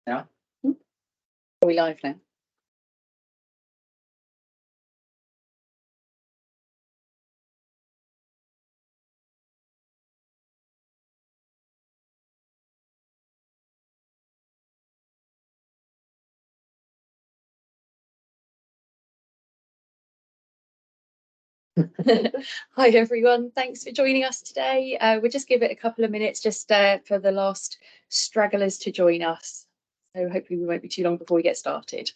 Yeah. Are we live now? Hi everyone, thanks for joining us today. We'll just give it a couple of minutes just for the last stragglers to join us. So hopefully we won't be too long before we get started.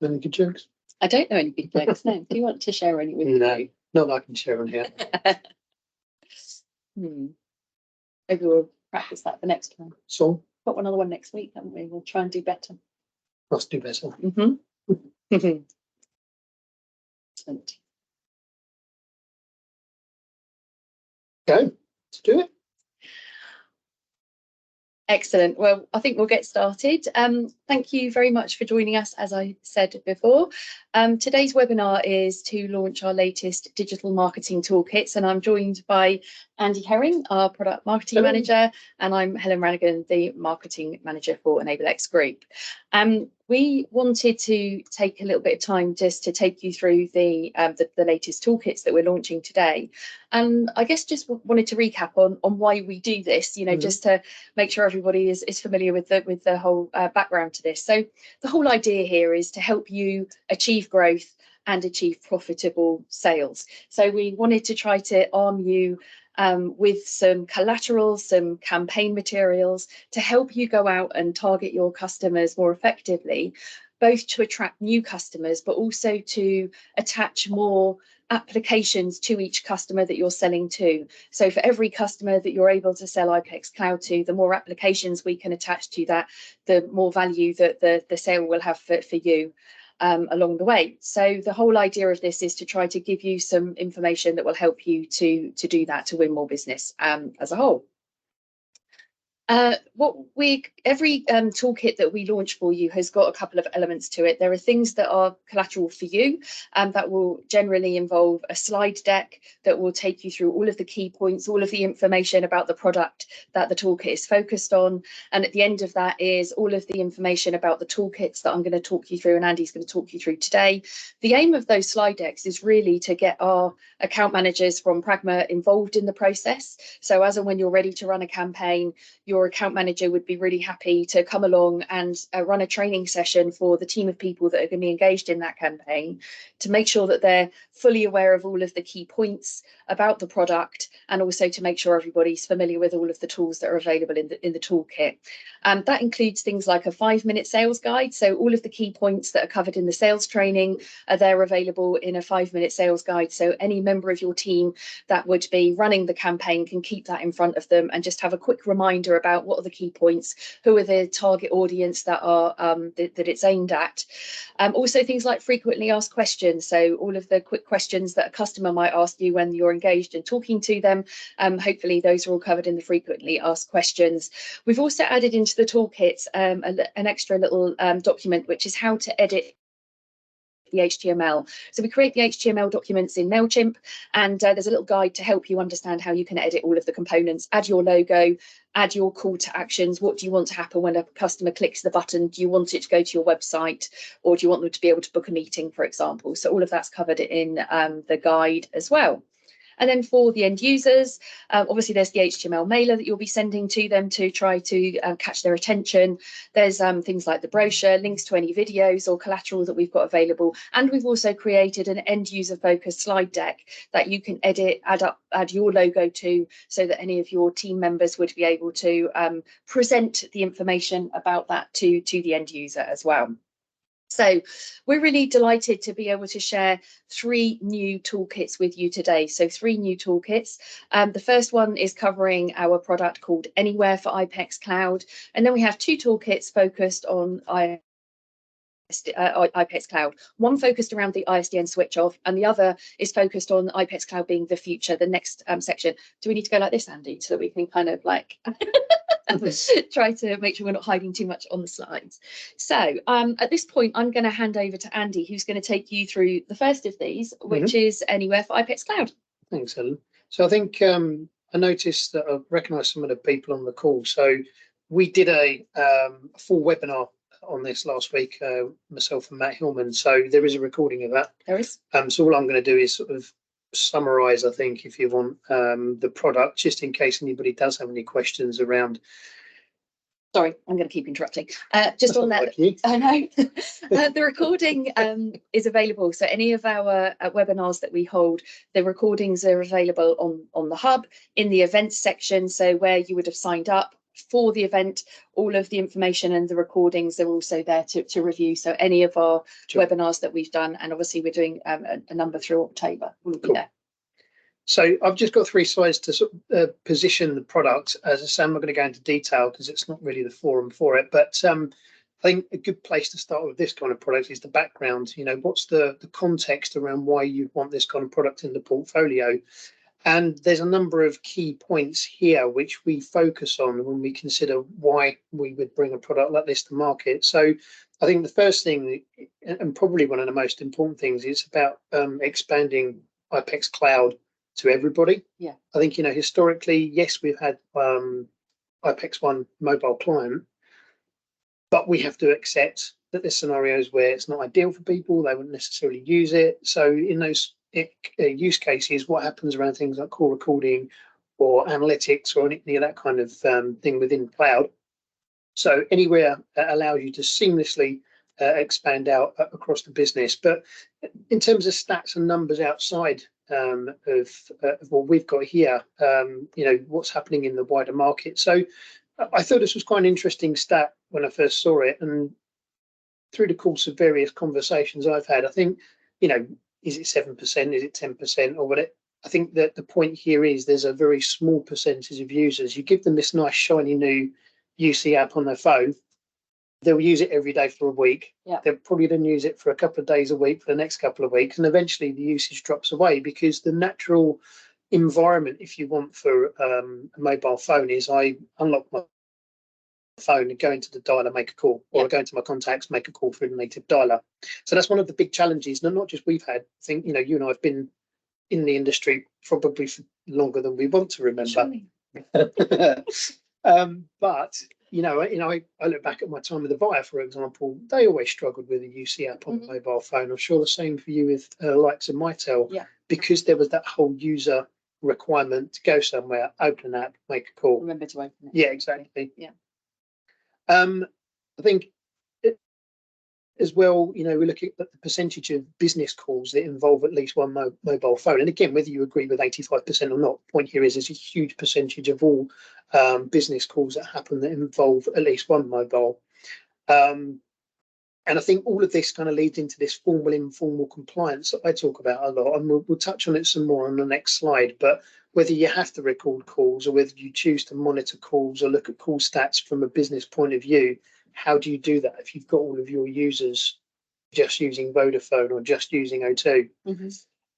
Any good jokes? I don't know any good jokes. No. Do you want to share any with me? No, not that I can share on here. Maybe we'll practice that the next time. So, Got another one next week, haven't we? We'll try and do better. let's do better. Excellent. Okay, let's do it. Excellent. Well, I think we'll get started. Thank you very much for joining us, as I said before. Today's webinar is to launch our latest digital marketing toolkits, and I'm joined by Andy Herring, our product marketing manager, and I'm Helen Rannigan, the marketing manager for EnableX Group. We wanted to take a little bit of time just to take you through the latest toolkits that we're launching today. And I guess just wanted to recap on why we do this, you know, just to make sure everybody is familiar with the whole background to this. So the whole idea here is to help you achieve growth and achieve profitable sales. So we wanted to try to arm you with some collateral, some campaign materials to help you go out and target your customers more effectively, both to attract new customers, but also to attach more applications to each customer that you're selling to. So for every customer that you're able to sell IPEX Cloud to, the more applications we can attach to that, the more value that the sale will have for you. Along the way. So the whole idea of this is to try to give you some information that will help you to do that, to win more business as a whole. Every toolkit that we launch for you has got a couple of elements to it. There are things that are collateral for you, that will generally involve a slide deck that will take you through all of the key points, all of the information about the product that the toolkit is focused on. And at the end of that is all of the information about the toolkits that I'm going to talk you through and Andy's going to talk you through today. The aim of those slide decks is really to get our account managers from Pragma involved in the process. So as and when you're ready to run a campaign, your account manager would be really happy to come along and run a training session for the team of people that are going to be engaged in that campaign to make sure that they're fully aware of all of the key points about the product, and also to make sure everybody's familiar with all of the tools that are available in the toolkit. That includes things like a 5-minute sales guide. So all of the key points that are covered in the sales training are there available in a 5-minute sales guide. So any member of your team that would be running the campaign can keep that in front of them and just have a quick reminder about what are the key points, who are the target audience that are that it's aimed at. Also things like frequently asked questions. So all of the quick questions that a customer might ask you when you're engaged and talking to them, hopefully those are all covered in the frequently asked questions. We've also added into the toolkits an extra little document, which is how to edit the HTML. So we create the HTML documents in MailChimp, and there's a little guide to help you understand how you can edit all of the components, add your logo, add your call to actions. What do you want to happen when a customer clicks the button? Do you want it to go to your website, or do you want them to be able to book a meeting, for example? So all of that's covered in the guide as well. And then for the end users, obviously there's the HTML mailer that you'll be sending to them to try to catch their attention. There's things like the brochure, links to any videos or collateral that we've got available. And we've also created an end user focused slide deck that you can edit, add your logo to, so that any of your team members would be able to present the information about that to the end user as well. So we're really delighted to be able to share 3 new toolkits with you today. So 3 new toolkits. The first one is covering our product called Anywhere for IPEX Cloud. And then we have 2 toolkits focused on IPEX Cloud. One focused around the ISDN switch off, and the other is focused on IPEX Cloud being the future, the next section. Do we need to go like this, Andy, so that we can kind of like try to make sure we're not hiding too much on the slides? So at this point, I'm going to hand over to Andy, who's going to take you through the first of these, which is Anywhere for IPEX Cloud. Thanks, Helen. So I think I noticed that I recognise some of the people on the call. So we did a full webinar on this last week, myself and Matt Hillman. So there is a recording of that. There is. So all I'm going to do is sort of summarise, I think, if you want, the product, just in case anybody does have any questions around. Sorry, I'm going to keep interrupting. Just on that, I know the recording is available. So any of our webinars that we hold, the recordings are available on the hub in the events section. So where you would have signed up for the event, all of the information and the recordings are also there to review. So any of our webinars that we've done, and obviously we're doing a number through October, will be there. So I've just got 3 slides to sort of position the product. As I say, I'm not going to go into detail because it's not really the forum for it. But I think a good place to start with this kind of product is the background. You know, what's the context around why you want this kind of product in the portfolio? And there's a number of key points here which we focus on when we consider why we would bring a product like this to market. So I think the first thing, and probably one of the most important things, is about expanding IPEX Cloud to everybody. Yeah. I think, you know, historically, yes, we've had IPEX One mobile client, but we have to accept that there's scenarios where it's not ideal for people, they wouldn't necessarily use it. So in those use cases, what happens around things like call recording or analytics or any of that kind of thing within cloud. So Anywhere allows you to seamlessly expand out across the business. But in terms of stats and numbers outside of what we've got here, you know, what's happening in the wider market. So I thought this was quite an interesting stat when I first saw it, and through the course of various conversations I've had, I think, you know, is it 7%, is it 10%, or what? I think that the point here is there's a very small percentage of users. You give them this nice shiny new UC app on their phone, they'll use it every day for a week. Yeah. They'll probably then use it for a couple of days a week for the next couple of weeks, and eventually the usage drops away because the natural environment, if you want, for a mobile phone is I unlock my phone and go into the dialer, make a call, or I go into my contacts, make a call through the native dialer. So that's one of the big challenges, not just we've had. I think, you know, you and I have been in the industry probably for longer than we want to remember. But you know, I look back at my time with the Avaya, for example. They always struggled with a UC app on the mobile phone. I'm sure the same for you with likes of Mitel, because there was that whole user requirement to go somewhere, open an app, make a call. Remember to open it. Yeah, exactly. Yeah. I think as well, you know, we're looking at the percentage of business calls that involve at least one mobile phone. And again, whether you agree with 85% or not, the point here is there's a huge percentage of all business calls that happen that involve at least one mobile. And I think all of this kind of leads into this formal, informal compliance that I talk about a lot, and we'll touch on it some more on the next slide. But whether you have to record calls or whether you choose to monitor calls or look at call stats from a business point of view, how do you do that if you've got all of your users just using Vodafone or just using O2?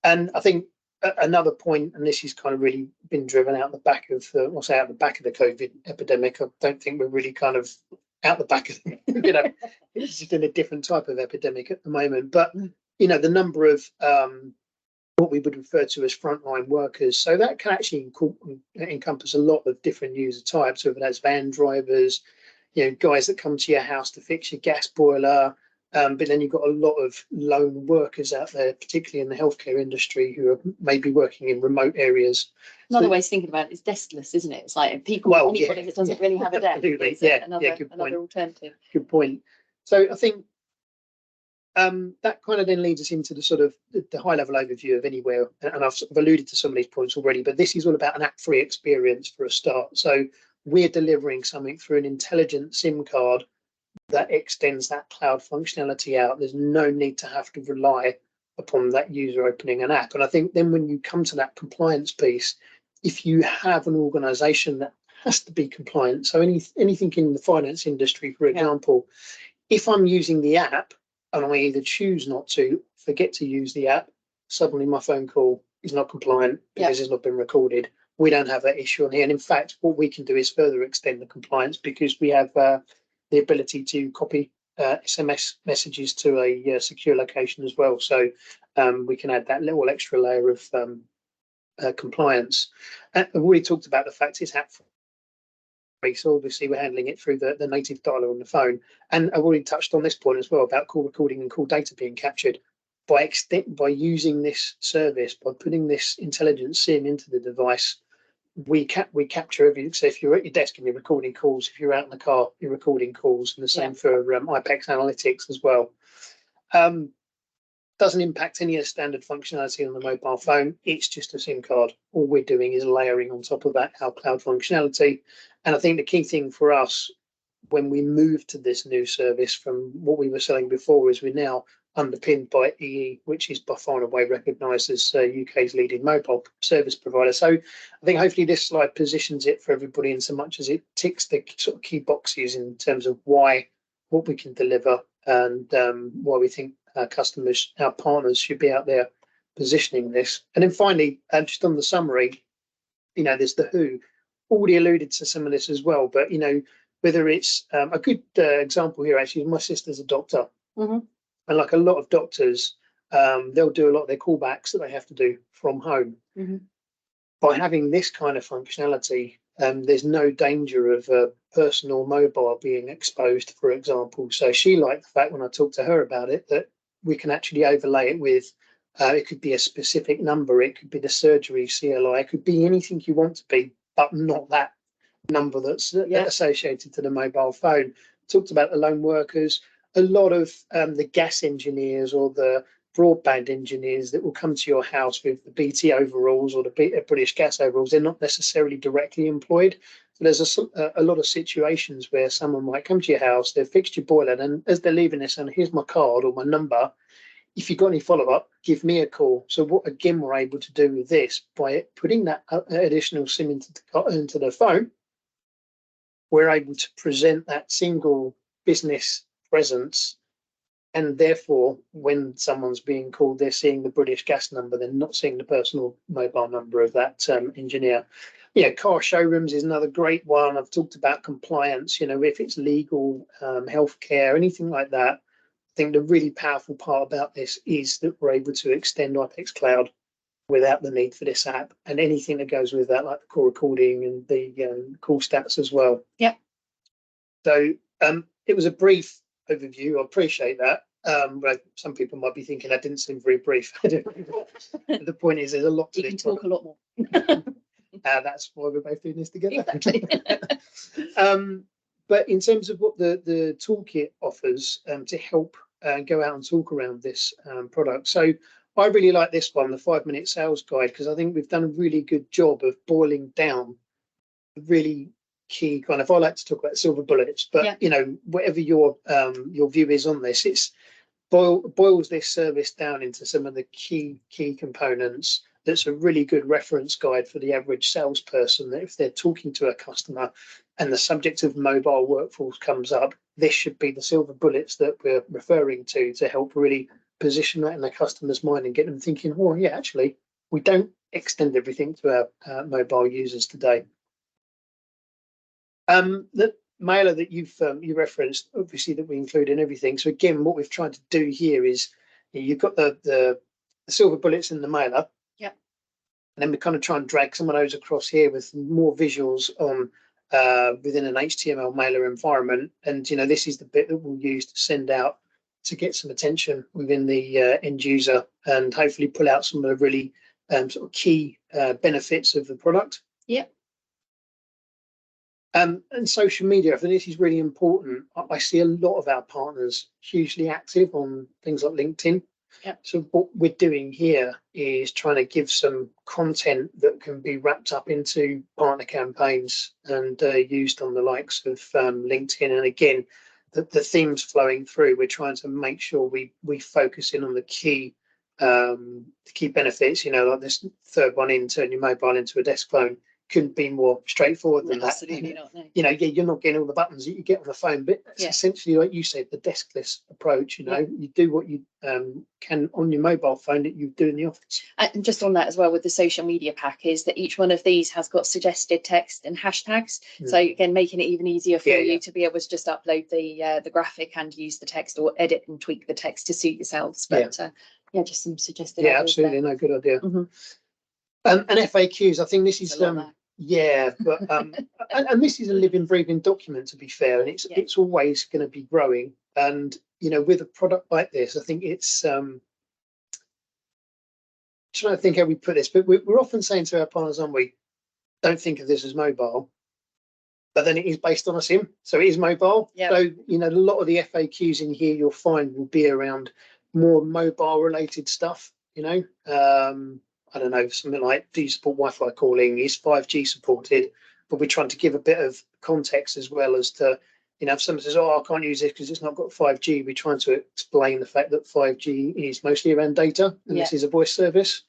And I think another point, and this has kind of really been driven out the back of the COVID epidemic. I don't think we're really kind of out the back of you know, it's just in a different type of epidemic at the moment. But you know, the number of what we would refer to as frontline workers, so that can actually encompass a lot of different user types, whether that's van drivers, you know, guys that come to your house to fix your gas boiler, but then you've got a lot of lone workers out there, particularly in the healthcare industry, who are maybe working in remote areas. Another way of thinking about it is deskless, isn't it? It's like people, anybody that doesn't really have a desk, another alternative. Good point. So I think that kind of then leads us into the sort of the high level overview of Anywhere, and I've sort of alluded to some of these points already, but this is all about an app-free experience for a start. So we're delivering something through an intelligent SIM card that extends that cloud functionality out. There's no need to have to rely upon that user opening an app. And I think then when you come to that compliance piece, if you have an organization that has to be compliant, so anything in the finance industry, for example, if I'm using the app and I either choose not to, forget to use the app, suddenly my phone call is not compliant because it's not been recorded. We don't have that issue on here. And in fact, what we can do is further extend the compliance because we have the ability to copy SMS messages to a secure location as well. So we can add that little extra layer of compliance. And we've already talked about the fact it's app free, so obviously we're handling it through the native dialer on the phone. And I've already touched on this point as well about call recording and call data being captured. By using this service, by putting this intelligent SIM into the device, we capture everything. So if you're at your desk and you're recording calls, if you're out in the car, you're recording calls, and the same for IPEX analytics as well. Doesn't impact any of the standard functionality on the mobile phone. It's just a SIM card. All we're doing is layering on top of that our cloud functionality. And I think the key thing for us when we move to this new service from what we were selling before is we're now underpinned by EE, which is by far and away recognised as UK's leading mobile service provider. So I think hopefully this slide positions it for everybody in so much as it ticks the sort of key boxes in terms of what we can deliver and why we think our customers, our partners should be out there positioning this. And then finally, just on the summary, there's the who. Already alluded to some of this as well, but whether it's a good example here actually, my sister's a doctor. And like a lot of doctors, they'll do a lot of their callbacks that they have to do from home. By having this kind of functionality, there's no danger of a personal mobile being exposed, for example. So she liked the fact when I talked to her about it that we can actually overlay it with, it could be a specific number, it could be the surgery CLI, it could be anything you want to be, but not that number that's associated to the mobile phone. Talked about the lone workers. A lot of the gas engineers or the broadband engineers that will come to your house with the BT overalls or the British Gas overalls, they're not necessarily directly employed. So there's a lot of situations where someone might come to your house, they've fixed your boiler, and as they're leaving, they're saying, here's my card or my number. If you've got any follow-up, give me a call. So what, again, we're able to do with this, by putting that additional SIM into the phone, we're able to present that single business presence, and therefore when someone's being called, they're seeing the British Gas number, they're not seeing the personal mobile number of that engineer. Car showrooms is another great one. I've talked about compliance, if it's legal, healthcare, anything like that. I think the really powerful part about this is that we're able to extend IPEX Cloud without the need for this app, and anything that goes with that, like the call recording and the call stats as well. So it was a brief overview. I appreciate that. But some people might be thinking that didn't seem very brief. The point is, there's a lot to you can talk a lot more. That's why we're both doing this together. Exactly. But in terms of what the toolkit offers to help go out and talk around this product, so I really like this one, the 5-minute sales guide, because I think we've done a really good job of boiling down really key kind of, I like to talk about silver bullets, but whatever your view is on this, it's boils this service down into some of the key components. That's a really good reference guide for the average salesperson, that if they're talking to a customer and the subject of mobile workforce comes up, this should be the silver bullets that we're referring to help really position that in the customer's mind and get them thinking, oh yeah, actually we don't extend everything to our mobile users today. The mailer that you referenced, obviously, that we include in everything. So again, what we've tried to do here is, you've got the silver bullets in the mailer, and then we kind of try and drag some of those across here with more visuals on within an HTML mailer environment. And this is the bit that we'll use to send out to get some attention within the end user, and hopefully pull out some of the really sort of key benefits of the product. And social media, I think this is really important. I see a lot of our partners hugely active on things like LinkedIn. So what we're doing here is trying to give some content that can be wrapped up into partner campaigns and used on the likes of LinkedIn. And again, the themes flowing through, we're trying to make sure we focus in on the key benefits, like this third one in, turn your mobile into a desk phone, couldn't be more straightforward than that. Absolutely not. No. You know, you're not getting all the buttons that you get on the phone, but it's essentially, like you said, the deskless approach. You know, you do what you can on your mobile phone that you do in the office. And just on that as well, with the social media pack, is that each one of these has got suggested text and hashtags. So again, making it even easier for you to be able to just upload the graphic and use the text, or edit and tweak the text to suit yourselves. But just some suggested. Yeah, absolutely, no, good idea. And FAQs, I think this is but and this is a living, breathing document, to be fair, and it's always going to be growing. And you know, with a product like this, I think it's trying to think how we put this, but we're often saying to our partners, aren't we, don't think of this as mobile, but then it is based on a SIM, so it is mobile. So you know, a lot of the FAQs in here you'll find will be around more mobile related stuff. You know, I don't know, something like, do you support Wi-Fi calling? Is 5G supported? But we're trying to give a bit of context as well as to, you know, if someone says, oh, I can't use this because it's not got 5G, we're trying to explain the fact that 5G is mostly around data, and this is a voice service.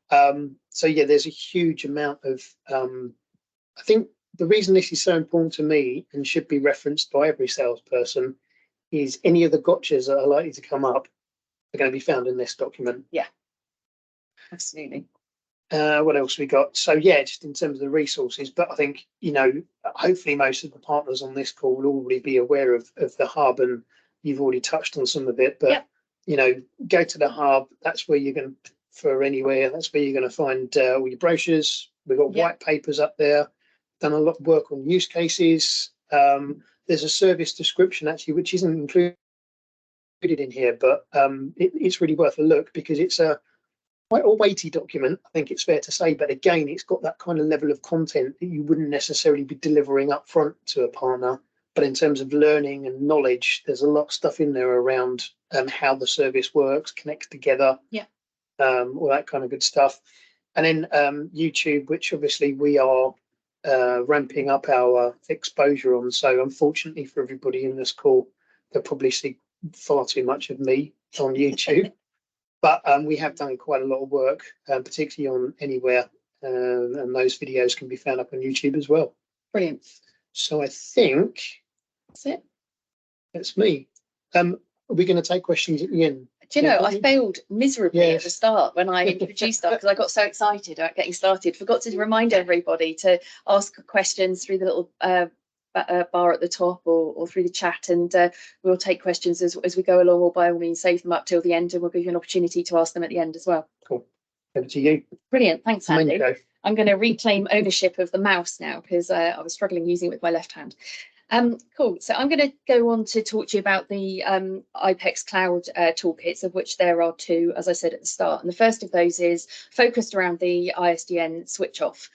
So yeah, there's a huge amount of, I think the reason this is so important to me and should be referenced by every salesperson is any of the gotchas that are likely to come up are going to be found in this document. Yeah. Absolutely. What else we got? So yeah, just in terms of the resources, but I think, you know, hopefully most of the partners on this call will already be aware of the hub, and you've already touched on some of it. But you know, go to the hub. That's where you're going to, for anywhere. That's where you're going to find all your brochures. We've got white papers up there. Done a lot of work on use cases. There's a service description actually, which isn't included in here, but it's really worth a look because it's a quite a weighty document, I think it's fair to say, but again, it's got that kind of level of content that you wouldn't necessarily be delivering up front to a partner. But in terms of learning and knowledge, there's a lot of stuff in there around how the service works, connects together, all that kind of good stuff. And then YouTube, which obviously we are ramping up our exposure on. So unfortunately for everybody in this call, they'll probably see far too much of me on YouTube. But we have done quite a lot of work, particularly on Anywhere, and those videos can be found up on YouTube as well. Brilliant. So I think that's it. That's me. Are we going to take questions at the end? Do you know, I failed miserably at the start when I introduced stuff because I got so excited about getting started. Forgot to remind everybody to ask questions through the little bar at the top or through the chat, and we'll take questions as we go along, or by all means save them up till the end, and we'll give you an opportunity to ask them at the end as well. Cool. Over to you. Brilliant. Thanks, Andy. I'm going to reclaim ownership of the mouse now because I was struggling using it with my left hand. Cool. So I'm going to go on to talk to you about the IPEX Cloud toolkits, of which there are two, as I said at the start. And the first of those is focused around the ISDN switch off.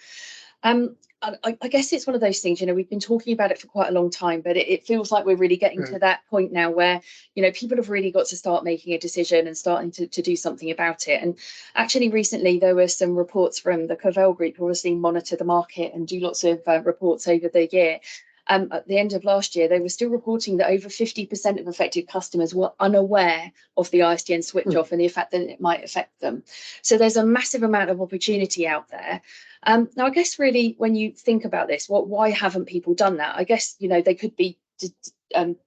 I guess it's one of those things, you know, we've been talking about it for quite a long time, but it feels like we're really getting to that point now where, you know, people have really got to start making a decision and starting to do something about it. And actually recently there were some reports from the Covell Group, who obviously monitor the market and do lots of reports over the year. At the end of last year, they were still reporting that over 50% of affected customers were unaware of the ISDN switch off and the fact that it might affect them. So there's a massive amount of opportunity out there. Now, I guess really when you think about this, why haven't people done that? I guess, you know, they could be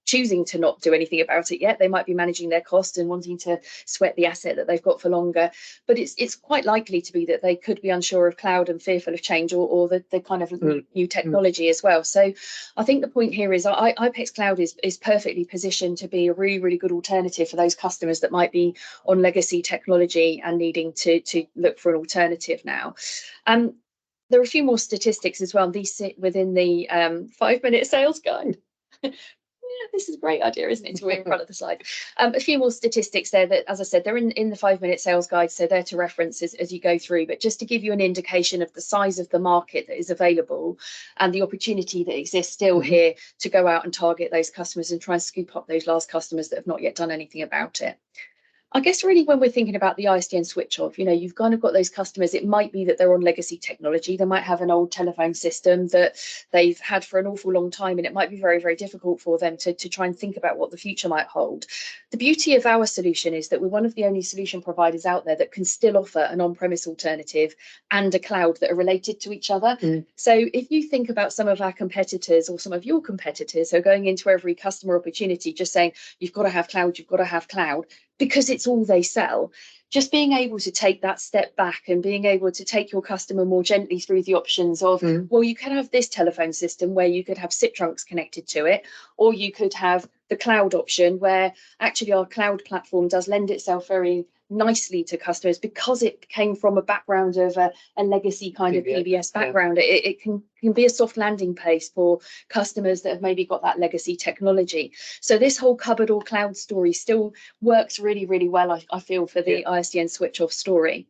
choosing to not do anything about it yet. They might be managing their costs and wanting to sweat the asset that they've got for longer. But it's quite likely to be that they could be unsure of cloud and fearful of change, or the kind of new technology as well. So I think the point here is IPEX Cloud is perfectly positioned to be a really, really good alternative for those customers that might be on legacy technology and needing to look for an alternative now. There are a few more statistics as well. These sit within the 5-minute sales guide. Yeah, this is a great idea, isn't it, to be in front of the slide. A few more statistics there that, as I said, they're in the 5-minute sales guide, so they're to reference as you go through. But just to give you an indication of the size of the market that is available and the opportunity that exists still here to go out and target those customers and try and scoop up those last customers that have not yet done anything about it. I guess really when we're thinking about the ISDN switch off, you've kind of got those customers. It might be that they're on legacy technology. They might have an old telephone system that they've had for an awful long time, and it might be very, very difficult for them to try and think about what the future might hold. The beauty of our solution is that we're one of the only solution providers out there that can still offer an on-premise alternative and a cloud that are related to each other. So if you think about some of our competitors or some of your competitors who are going into every customer opportunity just saying, you've got to have cloud, you've got to have cloud, because it's all they sell. Just being able to take that step back and being able to take your customer more gently through the options of, well, you can have this telephone system where you could have SIP trunks connected to it, or you could have the cloud option where actually our cloud platform does lend itself very nicely to customers because it came from a background of a legacy kind of PBS background. It can be a soft landing place for customers that have maybe got that legacy technology. So this whole cupboard or cloud story still works really, really well, I feel, for the ISDN switch off story.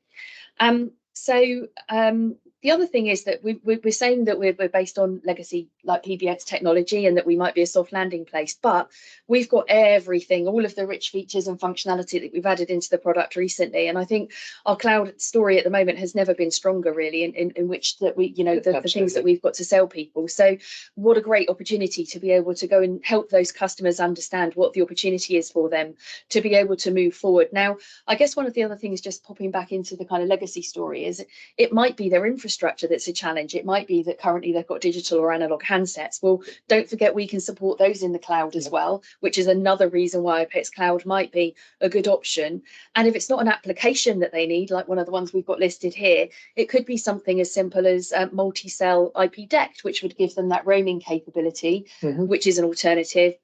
The other thing is that we're saying that we're based on legacy like PBX technology and that we might be a soft landing place, but we've got everything, all of the rich features and functionality that we've added into the product recently. And I think our cloud story at the moment has never been stronger, really, in which that we, the things that we've got to sell people. So what a great opportunity to be able to go and help those customers understand what the opportunity is for them to be able to move forward. Now, I guess one of the other things, just popping back into the kind of legacy story, is it might be their infrastructure that's a challenge. It might be that currently they've got digital or analog handsets. Well, don't forget we can support those in the cloud as well, which is another reason why IPEX Cloud might be a good option. And if it's not an application that they need, like one of the ones we've got listed here, it could be something as simple as multi-cell IP DECT, which would give them that roaming capability, which is an alternative,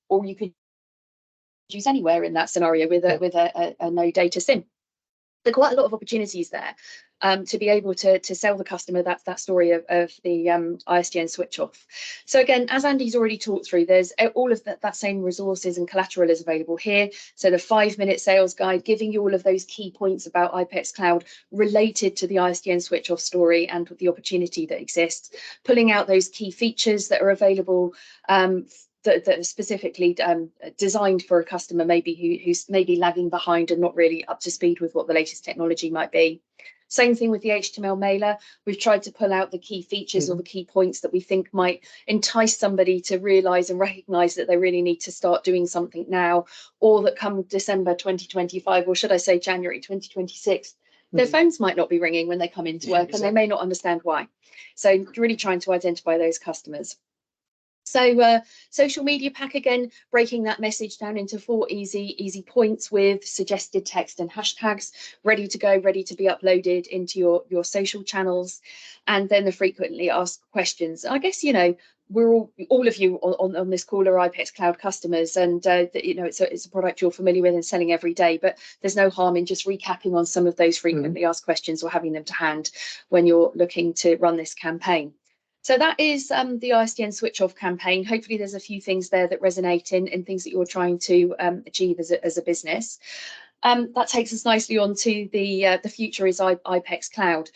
or you could use anywhere in that scenario with a no data SIM. There are quite a lot of opportunities there to be able to sell the customer that story of the ISDN switch off. So again, as Andy's already talked through, there's all of that same resources and collateral is available here. So the 5-minute sales guide, giving you all of those key points about IPEX Cloud related to the ISDN switch off story and the opportunity that exists, pulling out those key features that are available that are specifically designed for a customer maybe who's maybe lagging behind and not really up to speed with what the latest technology might be. Same thing with the HTML mailer. We've tried to pull out the key features or the key points that we think might entice somebody to realise and recognise that they really need to start doing something now, or that come December 2025, or should I say January 2026, their phones might not be ringing when they come into work, and they may not understand why. So really trying to identify those customers. So social media pack, again, breaking that message down into 4 easy points with suggested text and hashtags ready to go, ready to be uploaded into your social channels. And then the frequently asked questions. I guess, we're all of you on this call are IPEX Cloud customers, and it's a product you're familiar with and selling every day, but there's no harm in just recapping on some of those frequently asked questions or having them to hand when you're looking to run this campaign. So that is the ISDN switch off campaign. Hopefully there's a few things there that resonate in things that you're trying to achieve as a business. That takes us nicely on to the future is IPEX Cloud.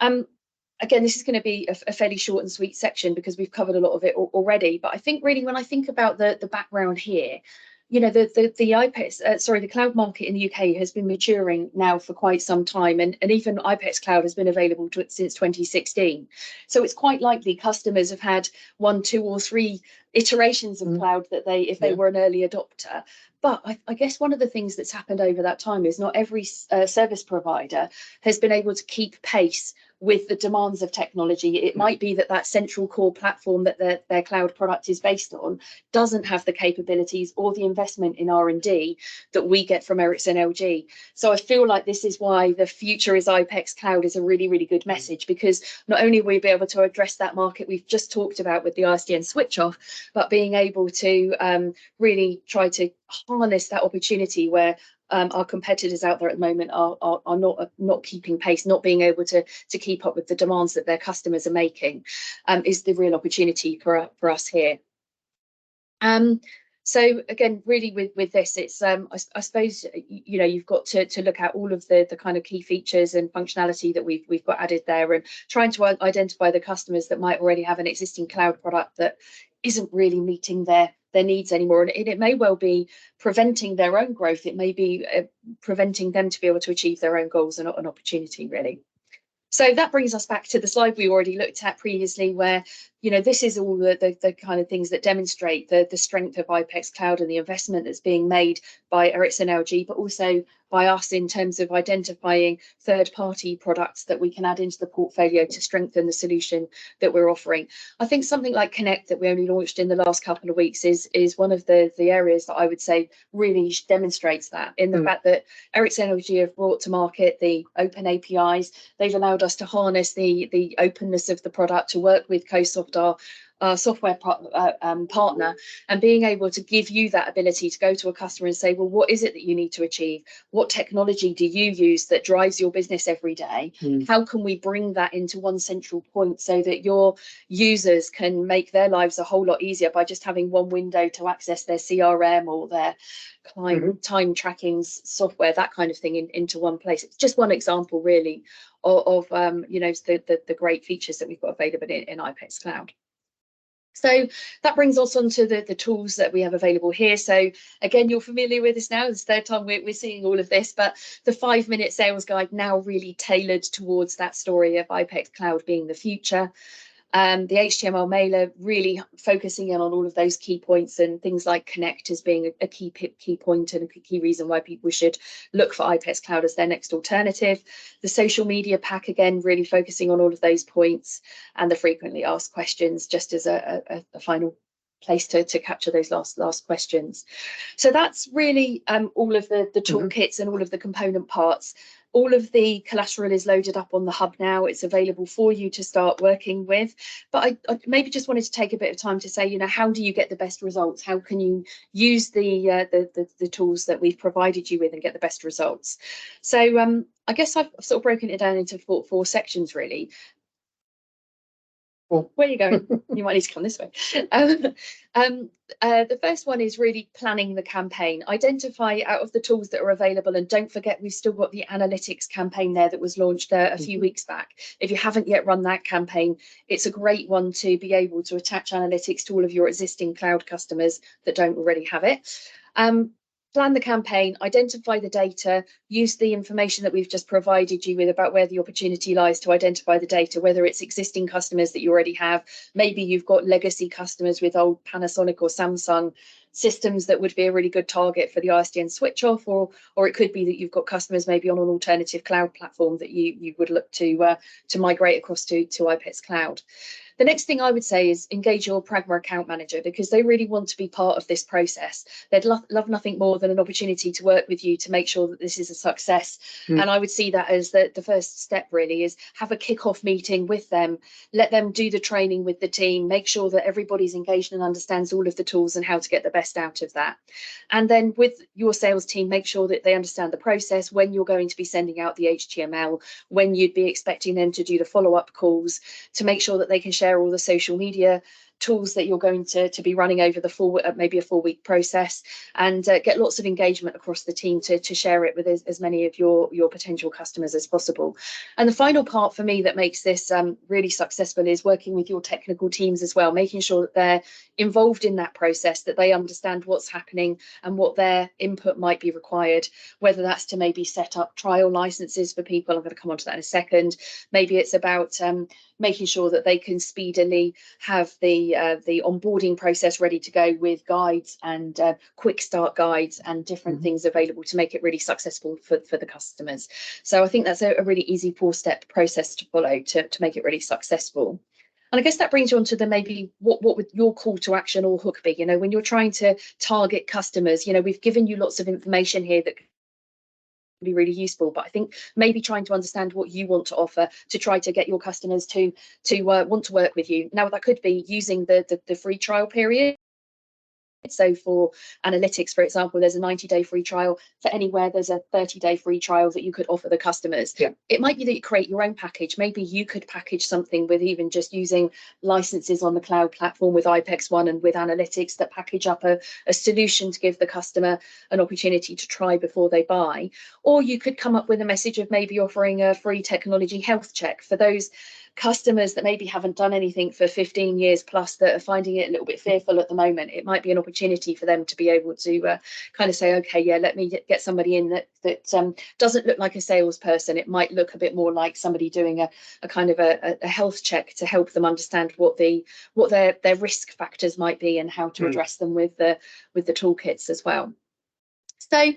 Again, this is going to be a fairly short and sweet section because we've covered a lot of it already. But I think really when I think about the background here, the cloud market in the UK has been maturing now for quite some time, and even IPEX Cloud has been available since 2016. So it's quite likely customers have had 1, 2, or 3 iterations of cloud that if they were an early adopter. But I guess one of the things that's happened over that time is not every service provider has been able to keep pace with the demands of technology. It might be that central core platform that their cloud product is based on doesn't have the capabilities or the investment in R&D that we get from Ericsson LG. So I feel like this is why the future is IPEX Cloud is a really, really good message, because not only will we be able to address that market we've just talked about with the ISDN switch off, but being able to really try to harness that opportunity where our competitors out there at the moment are not keeping pace, not being able to keep up with the demands that their customers are making, is the real opportunity for us here. So again, really with this, it's I suppose you've got to look at all of the kind of key features and functionality that we've got added there, and trying to identify the customers that might already have an existing cloud product that isn't really meeting their needs anymore, and it may well be preventing their own growth. It may be preventing them to be able to achieve their own goals, and an opportunity really. So that brings us back to the slide we already looked at previously, where this is all the kind of things that demonstrate the strength of iPECS Cloud and the investment that's being made by Ericsson LG, but also by us in terms of identifying third-party products that we can add into the portfolio to strengthen the solution that we're offering. I think something like Connect that we only launched in the last couple of weeks is one of the areas that I would say really demonstrates that, in the fact that Ericsson LG have brought to market the open APIs. They've allowed us to harness the openness of the product, to work with CoSoft, our software partner, and being able to give you that ability to go to a customer and say, well, what is it that you need to achieve? What technology do you use that drives your business every day? How can we bring that into one central point so that your users can make their lives a whole lot easier by just having one window to access their CRM or their client time tracking software, that kind of thing, into one place? It's just one example really of the great features that we've got available in iPECS Cloud. So that brings us on to the tools that we have available here. So again, you're familiar with this now. It's the third time we're seeing all of this, but the 5-minute sales guide now really tailored towards that story of iPECS Cloud being the future. The HTML mailer really focusing in on all of those key points, and things like Connect as being a key point and a key reason why people should look for iPECS Cloud as their next alternative. The social media pack, again, really focusing on all of those points, and the frequently asked questions just as a final place to capture those last questions. So that's really all of the toolkits and all of the component parts. All of the collateral is loaded up on the hub now. It's available for you to start working with. But I maybe just wanted to take a bit of time to say, how do you get the best results? How can you use the tools that we've provided you with and get the best results? So I guess I've sort of broken it down into four sections really. Where are you going? You might need to come this way. The first one is really planning the campaign. Identify out of the tools that are available, and don't forget we've still got the analytics campaign there that was launched a few weeks back. If you haven't yet run that campaign, it's a great one to be able to attach analytics to all of your existing cloud customers that don't already have it. Plan the campaign, identify the data, use the information that we've just provided you with about where the opportunity lies to identify the data, whether it's existing customers that you already have. Maybe you've got legacy customers with old Panasonic or Samsung systems that would be a really good target for the ISDN switch off, or it could be that you've got customers maybe on an alternative cloud platform that you would look to migrate across to iPECS Cloud. The next thing I would say is engage your Pragma account manager, because they really want to be part of this process. They'd love nothing more than an opportunity to work with you to make sure that this is a success. And I would see that as the first step really, is have a kick-off meeting with them, let them do the training with the team, make sure that everybody's engaged and understands all of the tools and how to get the best out of that. And then with your sales team, make sure that they understand the process, when you're going to be sending out the HTML, when you'd be expecting them to do the follow-up calls, to make sure that they can share all the social media tools that you're going to be running over the maybe a 4-week process, and get lots of engagement across the team to share it with as many of your potential customers as possible. And the final part for me that makes this really successful is working with your technical teams as well, making sure that they're involved in that process, that they understand what's happening and what their input might be required, whether that's to maybe set up trial licenses for people. I'm going to come on to that in a second. Maybe it's about making sure that they can speedily have the onboarding process ready to go with guides and quick start guides and different things available to make it really successful for the customers. So I think that's a really easy 4-step process to follow to make it really successful. And I guess that brings you on to maybe what would your call to action or hook be? When you're trying to target customers, we've given you lots of information here that be really useful, but I think maybe trying to understand what you want to offer to try to get your customers to want to work with you. Now that could be using the free trial period So for analytics, for example, there's a 90-day free trial. For anywhere, there's a 30-day free trial that you could offer the customers. Yeah. It might be that you create your own package. Maybe you could package something with even just using licenses on the cloud platform with IPEX One and with analytics that package up a solution to give the customer an opportunity to try before they buy. Or you could come up with a message of maybe offering a free technology health check for those customers that maybe haven't done anything for 15 years plus, that are finding it a little bit fearful at the moment. It might be an opportunity for them to be able to kind of say, okay, yeah, let me get somebody in that doesn't look like a salesperson. It might look a bit more like somebody doing a kind of a health check to help them understand what their risk factors might be and how to address them with the toolkits as well. So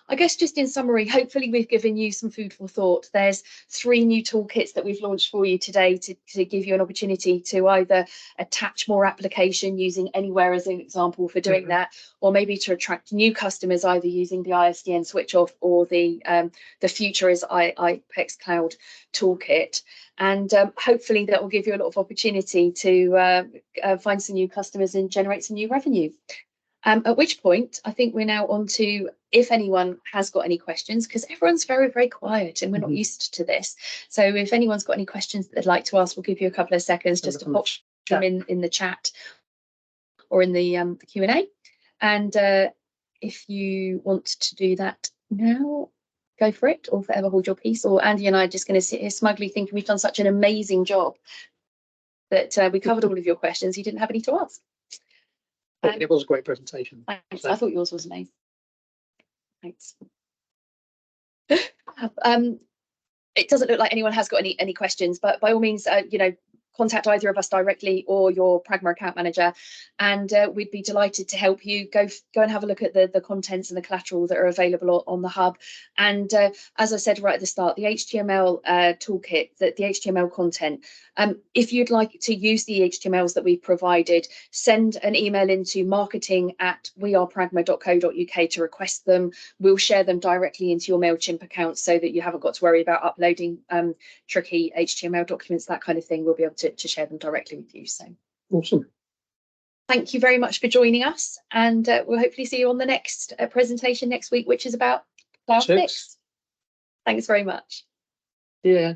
I guess just in summary, hopefully we've given you some food for thought. There's 3 new toolkits that we've launched for you today to give you an opportunity to either attach more application using Anywhere as an example for doing that, or maybe to attract new customers either using the ISDN switch off or the future is IPEX Cloud toolkit. And hopefully that will give you a lot of opportunity to find some new customers and generate some new revenue. At which point, I think we're now on to if anyone has got any questions, because everyone's very, very quiet and we're not used to this. So if anyone's got any questions that they'd like to ask, we'll give you a couple of seconds just to pop them in the chat or in the Q&A. And if you want to do that now, go for it, or forever hold your peace. Or Andy and I are just going to sit here smugly thinking we've done such an amazing job that we covered all of your questions. You didn't have any to ask. It was a great presentation. Thanks. So. I thought yours was amazing. Thanks. It doesn't look like anyone has got any questions, but by all means, contact either of us directly or your Pragma account manager, and we'd be delighted to help you. Go and have a look at the contents and the collateral that are available on the hub. And as I said right at the start, the HTML toolkit, the HTML content, if you'd like to use the HTMLs that we've provided, send an email into marketing@wearepragma.co.uk to request them. We'll share them directly into your MailChimp account so that you haven't got to worry about uploading tricky HTML documents, that kind of thing. We'll be able to share them directly with you. So awesome. Thank you very much for joining us, and we'll hopefully see you on the next presentation next week, which is about Cloud 6. Thanks very much. Yeah.